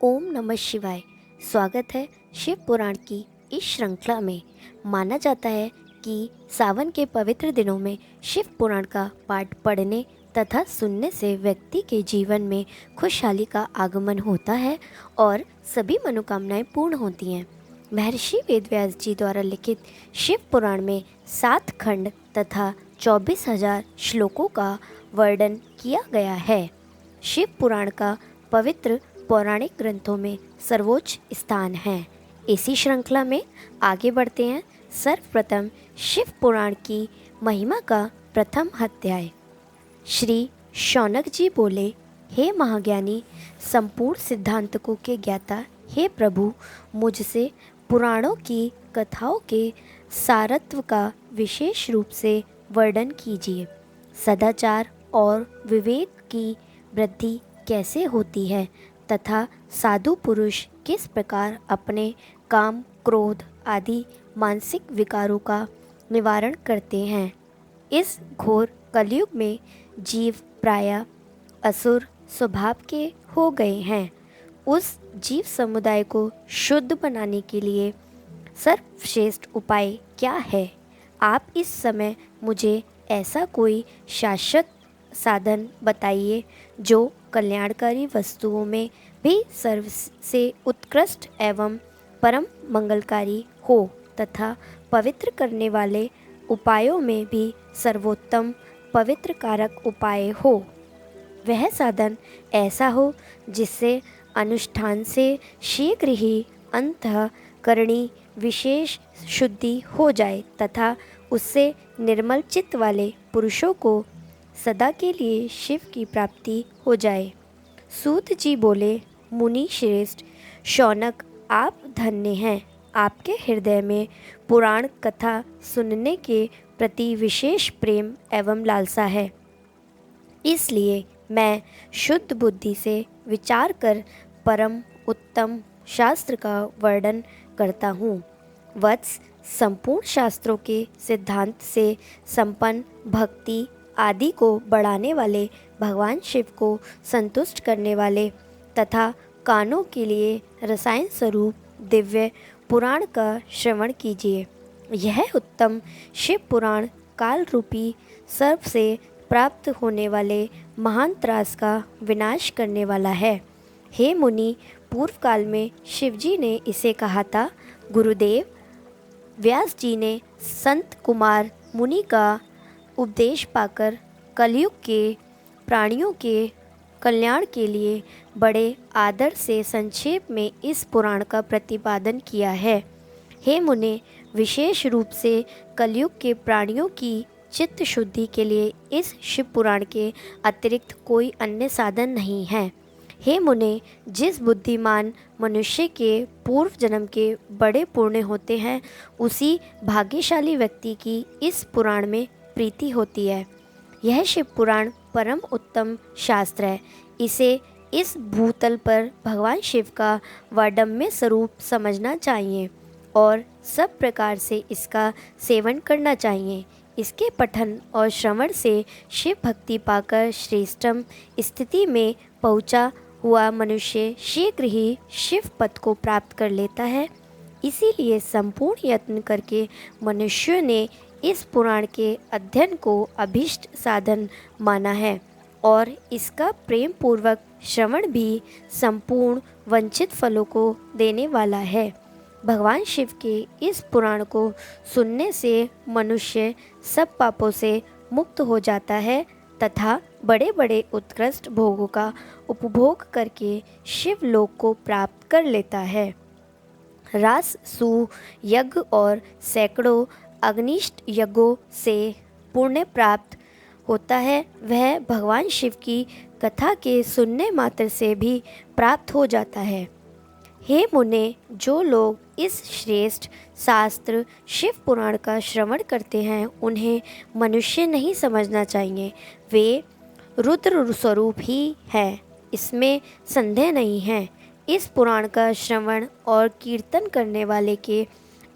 ओम नमः शिवाय। स्वागत है शिव पुराण की इस श्रृंखला में। माना जाता है कि सावन के पवित्र दिनों में शिव पुराण का पाठ पढ़ने तथा सुनने से व्यक्ति के जीवन में खुशहाली का आगमन होता है और सभी मनोकामनाएं पूर्ण होती हैं। महर्षि वेदव्यास जी द्वारा लिखित शिव पुराण में 7 खंड तथा 24,000 श्लोकों का वर्णन किया गया है। शिव पुराण का पवित्र पौराणिक ग्रंथों में सर्वोच्च स्थान है। इसी श्रृंखला में आगे बढ़ते हैं। सर्वप्रथम शिव पुराण की महिमा का प्रथम अध्याय। श्री शौनक जी बोले, हे महाज्ञानी, संपूर्ण सिद्धांतकों के ज्ञाता, हे प्रभु, मुझसे पुराणों की कथाओं के सारत्व का विशेष रूप से वर्णन कीजिए। सदाचार और विवेक की वृद्धि कैसे होती है तथा साधु पुरुष किस प्रकार अपने काम, क्रोध आदि मानसिक विकारों का निवारण करते हैं। इस घोर कलयुग में जीव प्रायः असुर स्वभाव के हो गए हैं। उस जीव समुदाय को शुद्ध बनाने के लिए सर्वश्रेष्ठ उपाय क्या है? आप इस समय मुझे ऐसा कोई शाश्वत साधन बताइए जो कल्याणकारी वस्तुओं में भी सर्व से उत्कृष्ट एवं परम मंगलकारी हो तथा पवित्र करने वाले उपायों में भी सर्वोत्तम पवित्र कारक उपाय हो। वह साधन ऐसा हो जिससे अनुष्ठान से शीघ्र ही अंतःकरणी विशेष शुद्धि हो जाए तथा उससे निर्मल चित्त वाले पुरुषों को सदा के लिए शिव की प्राप्ति हो जाए। सूत जी बोले, मुनि श्रेष्ठ शौनक, आप धन्य हैं। आपके हृदय में पुराण कथा सुनने के प्रति विशेष प्रेम एवं लालसा है। इसलिए मैं शुद्ध बुद्धि से विचार कर परम उत्तम शास्त्र का वर्णन करता हूँ। वत्स, संपूर्ण शास्त्रों के सिद्धांत से संपन्न भक्ति आदि को बढ़ाने वाले, भगवान शिव को संतुष्ट करने वाले तथा कानों के लिए रसायन स्वरूप दिव्य पुराण का श्रवण कीजिए। यह उत्तम शिव पुराण काल रूपी सर्प से प्राप्त होने वाले महान त्रास का विनाश करने वाला है। हे मुनि, पूर्व काल में शिवजी ने इसे कहा था। गुरुदेव व्यास जी ने संत कुमार मुनि का उपदेश पाकर कलयुग के प्राणियों के कल्याण के लिए बड़े आदर से संक्षेप में इस पुराण का प्रतिपादन किया है। हे मुने, विशेष रूप से कलयुग के प्राणियों की चित्त शुद्धि के लिए इस शिव पुराण के अतिरिक्त कोई अन्य साधन नहीं है। हे मुने, जिस बुद्धिमान मनुष्य के पूर्व जन्म के बड़े पुण्य होते हैं, उसी भाग्यशाली व्यक्ति की इस पुराण में प्रीति होती है। यह शिव पुराण परम उत्तम शास्त्र है। इसे इस भूतल पर भगवान शिव का वाडम्य स्वरूप समझना चाहिए और सब प्रकार से इसका सेवन करना चाहिए। इसके पठन और श्रवण से शिव भक्ति पाकर श्रेष्ठतम स्थिति में पहुँचा हुआ मनुष्य शीघ्र ही शिव पद को प्राप्त कर लेता है। इसीलिए संपूर्ण यत्न करके मनुष्यों ने इस पुराण के अध्ययन को अभीष्ट साधन माना है और इसका प्रेम पूर्वक श्रवण भी संपूर्ण वंचित फलों को देने वाला है। भगवान शिव के इस पुराण को सुनने से मनुष्य सब पापों से मुक्त हो जाता है तथा बड़े बड़े उत्कृष्ट भोगों का उपभोग करके शिव लोक को प्राप्त कर लेता है। रास सु यज्ञ और सैकड़ों अग्निष्ट यज्ञों से पुण्य प्राप्त होता है। वह भगवान शिव की कथा के सुनने मात्र से भी प्राप्त हो जाता है। हे मुने, जो लोग इस श्रेष्ठ शास्त्र शिव पुराण का श्रवण करते हैं, उन्हें मनुष्य नहीं समझना चाहिए। वे रुद्र स्वरूप ही है, इसमें संदेह नहीं है। इस पुराण का श्रवण और कीर्तन करने वाले के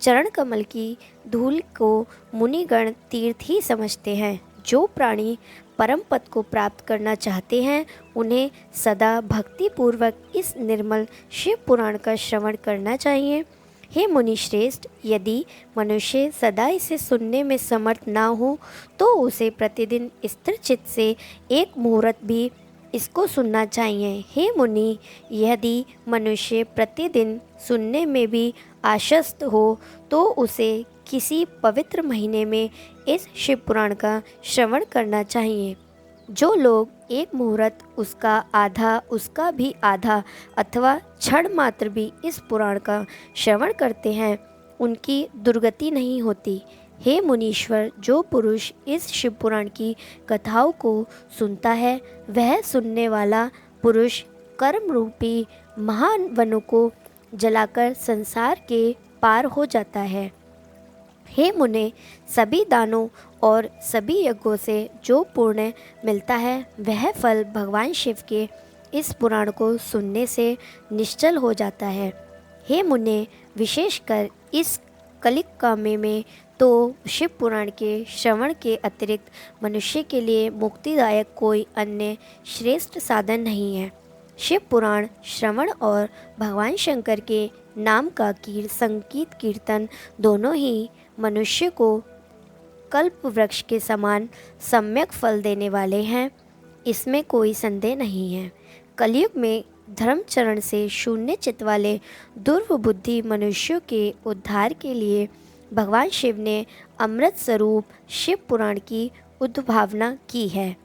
चरण कमल की धूल को मुनिगण तीर्थ ही समझते हैं। जो प्राणी परम पद को प्राप्त करना चाहते हैं उन्हें सदा भक्तिपूर्वक इस निर्मल शिव पुराण का श्रवण करना चाहिए। हे मुनि श्रेष्ठ, यदि मनुष्य सदा इसे सुनने में समर्थ ना हो तो उसे प्रतिदिन स्थिर चित्त से एक मुहूर्त भी इसको सुनना चाहिए। हे मुनि, यदि मनुष्य प्रतिदिन सुनने में भी आशस्त हो तो उसे किसी पवित्र महीने में इस शिव पुराण का श्रवण करना चाहिए। जो लोग एक मुहूर्त उसका भी आधा अथवा क्षण मात्र भी इस पुराण का श्रवण करते हैं उनकी दुर्गति नहीं होती। हे मुनीश्वर, जो पुरुष इस शिव पुराण की कथाओं को सुनता है वह सुनने वाला पुरुष कर्म रूपी महान वनों को जलाकर संसार के पार हो जाता है। हे मुने, सभी दानों और सभी यज्ञों से जो पुण्य मिलता है वह फल भगवान शिव के इस पुराण को सुनने से निश्चल हो जाता है। हे मुने, विशेषकर इस कलिक काल में तो शिव पुराण के श्रवण के अतिरिक्त मनुष्य के लिए मुक्तिदायक कोई अन्य श्रेष्ठ साधन नहीं है। शिव पुराण श्रवण और भगवान शंकर के नाम का संगीत कीर्तन दोनों ही मनुष्य को कल्प वृक्ष के समान सम्यक फल देने वाले हैं, इसमें कोई संदेह नहीं है। कलयुग में धर्मचरण से शून्य चित्त वाले दुर्व बुद्धि मनुष्यों के उद्धार के लिए भगवान शिव ने अमृत स्वरूप शिव पुराण की उद्भावना की है।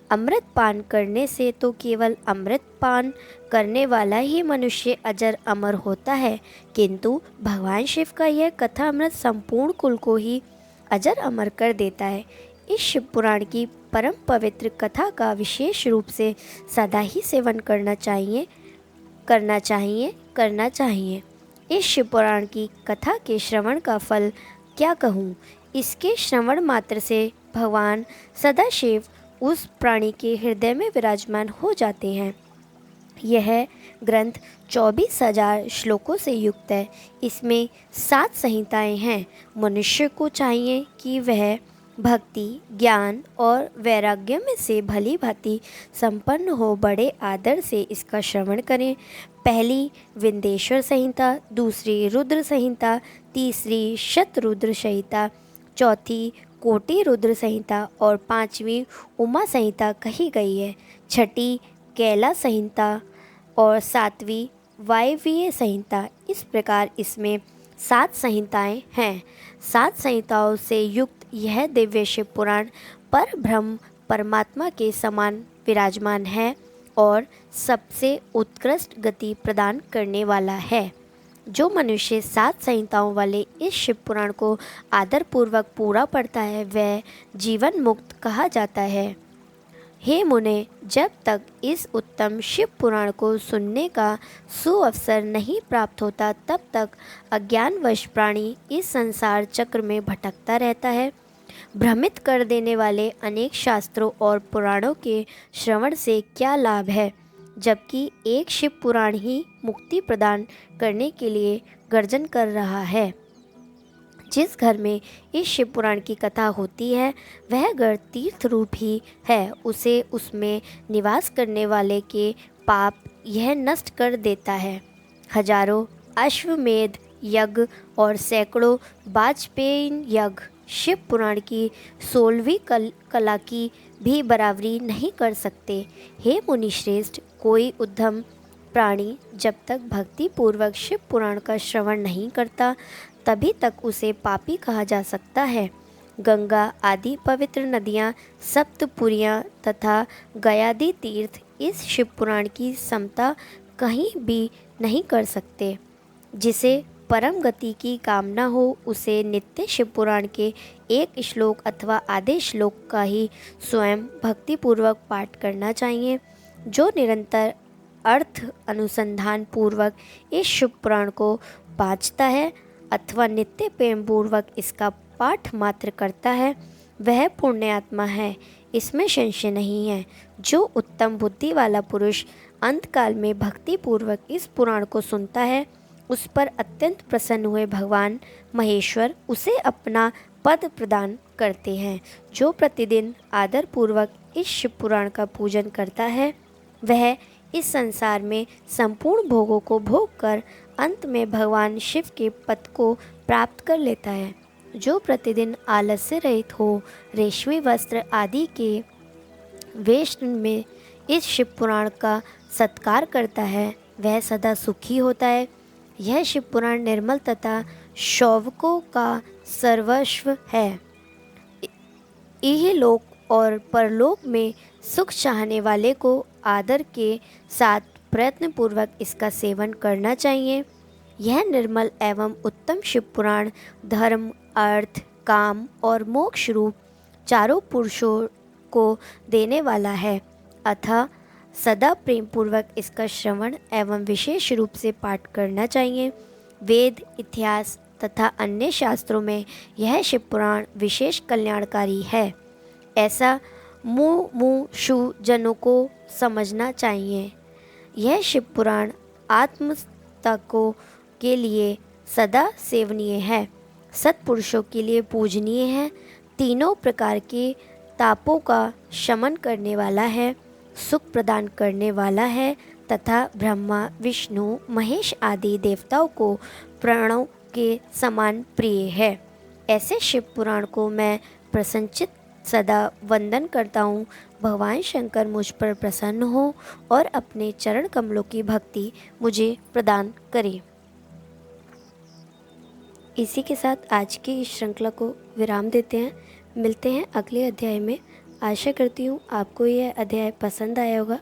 अमृत पान करने से तो केवल अमृत पान करने वाला ही मनुष्य अजर अमर होता है, किंतु भगवान शिव का यह कथा अमृत संपूर्ण कुल को ही अजर अमर कर देता है। इस शिव पुराण की परम पवित्र कथा का विशेष रूप से सदा ही सेवन करना चाहिए। इस शिव पुराण की कथा के श्रवण का फल क्या कहूँ। इसके श्रवण मात्र से भगवान सदाशिव उस प्राणी के हृदय में विराजमान हो जाते हैं। यह ग्रंथ 24,000 श्लोकों से युक्त है। इसमें 7 संहिताएं हैं। मनुष्य को चाहिए कि वह भक्ति, ज्ञान और वैराग्य में से भली भांति संपन्न हो बड़े आदर से इसका श्रवण करें। पहली विंध्येश्वर संहिता, दूसरी रुद्र संहिता, तीसरी शतरुद्र संहिता, चौथी कोटि रुद्र संहिता और 5वीं उमा संहिता कही गई है। छठी कैला संहिता और 7वीं वायवीय संहिता। इस प्रकार इसमें 7 संहिताएं हैं। 7 संहिताओं से युक्त यह दिव्य शिव पुराण पर ब्रह्म परमात्मा के समान विराजमान है और सबसे उत्कृष्ट गति प्रदान करने वाला है। जो मनुष्य 7 संहिताओं वाले इस शिव पुराण को आदरपूर्वक पूरा पढ़ता है वह जीवन मुक्त कहा जाता है। हे मुने, जब तक इस उत्तम शिव पुराण को सुनने का सुअवसर नहीं प्राप्त होता तब तक अज्ञानवश प्राणी इस संसार चक्र में भटकता रहता है। भ्रमित कर देने वाले अनेक शास्त्रों और पुराणों के श्रवण से क्या लाभ है, जबकि एक शिव पुराण ही मुक्ति प्रदान करने के लिए गर्जन कर रहा है। जिस घर में इस शिव पुराण की कथा होती है वह घर तीर्थ रूप ही है। उसे उसमें निवास करने वाले के पाप यह नष्ट कर देता है। हजारों अश्वमेध यज्ञ और सैकड़ों वाजपेयी यज्ञ शिव पुराण की 16वीं कला की भी बराबरी नहीं कर सकते। हे मुनिश्रेष्ठ, कोई उद्धम प्राणी जब तक भक्ति पूर्वक शिव पुराण का श्रवण नहीं करता तभी तक उसे पापी कहा जा सकता है। गंगा आदि पवित्र नदियाँ, सप्तपुरियाँ तथा गयादि तीर्थ इस शिव पुराण की समता कहीं भी नहीं कर सकते। जिसे परम गति की कामना हो उसे नित्य शिव पुराण के एक श्लोक अथवा आधे श्लोक का ही स्वयं भक्तिपूर्वक पाठ करना चाहिए। जो निरंतर अर्थ अनुसंधान पूर्वक इस शिव पुराण को बाँचता है अथवा नित्य प्रेम पूर्वक इसका पाठ मात्र करता है वह पुण्यात्मा है, इसमें संशय नहीं है। जो उत्तम बुद्धि वाला पुरुष अंतकाल में भक्ति पूर्वक इस पुराण को सुनता है उस पर अत्यंत प्रसन्न हुए भगवान महेश्वर उसे अपना पद प्रदान करते हैं। जो प्रतिदिन आदर पूर्वक इस शिव पुराण का पूजन करता है वह इस संसार में संपूर्ण भोगों को भोग कर अंत में भगवान शिव के पद को प्राप्त कर लेता है। जो प्रतिदिन आलस्य रहित हो, रेशमी वस्त्र आदि के वेश में इस शिव पुराण का सत्कार करता है वह सदा सुखी होता है। यह शिव पुराण निर्मल तथा शौवकों का सर्वस्व है। यह लोक और परलोक में सुख चाहने वाले को आदर के साथ प्रयत्नपूर्वक इसका सेवन करना चाहिए। यह निर्मल एवं उत्तम शिव पुराण धर्म, अर्थ, काम और मोक्ष रूप चारों पुरुषों को देने वाला है। अतः सदा प्रेम पूर्वक इसका श्रवण एवं विशेष रूप से पाठ करना चाहिए। वेद, इतिहास तथा अन्य शास्त्रों में यह शिव पुराण विशेष कल्याणकारी है, ऐसा मुमुक्षु जनों को समझना चाहिए। यह शिव पुराण आत्मस्तकों के लिए सदा सेवनीय है, सत्पुरुषों के लिए पूजनीय है, तीनों प्रकार के तापों का शमन करने वाला है, सुख प्रदान करने वाला है तथा ब्रह्मा, विष्णु, महेश आदि देवताओं को प्राणों के समान प्रिय है। ऐसे शिव पुराण को मैं प्रसन्नचित सदा वंदन करता हूँ। भगवान शंकर मुझ पर प्रसन्न हो और अपने चरण कमलों की भक्ति मुझे प्रदान करे। इसी के साथ आज की इस श्रृंखला को विराम देते हैं। मिलते हैं अगले अध्याय में। आशा करती हूँ आपको यह अध्याय पसंद आया होगा।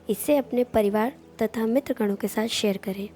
इसे अपने परिवार तथा मित्रगणों के साथ शेयर करें।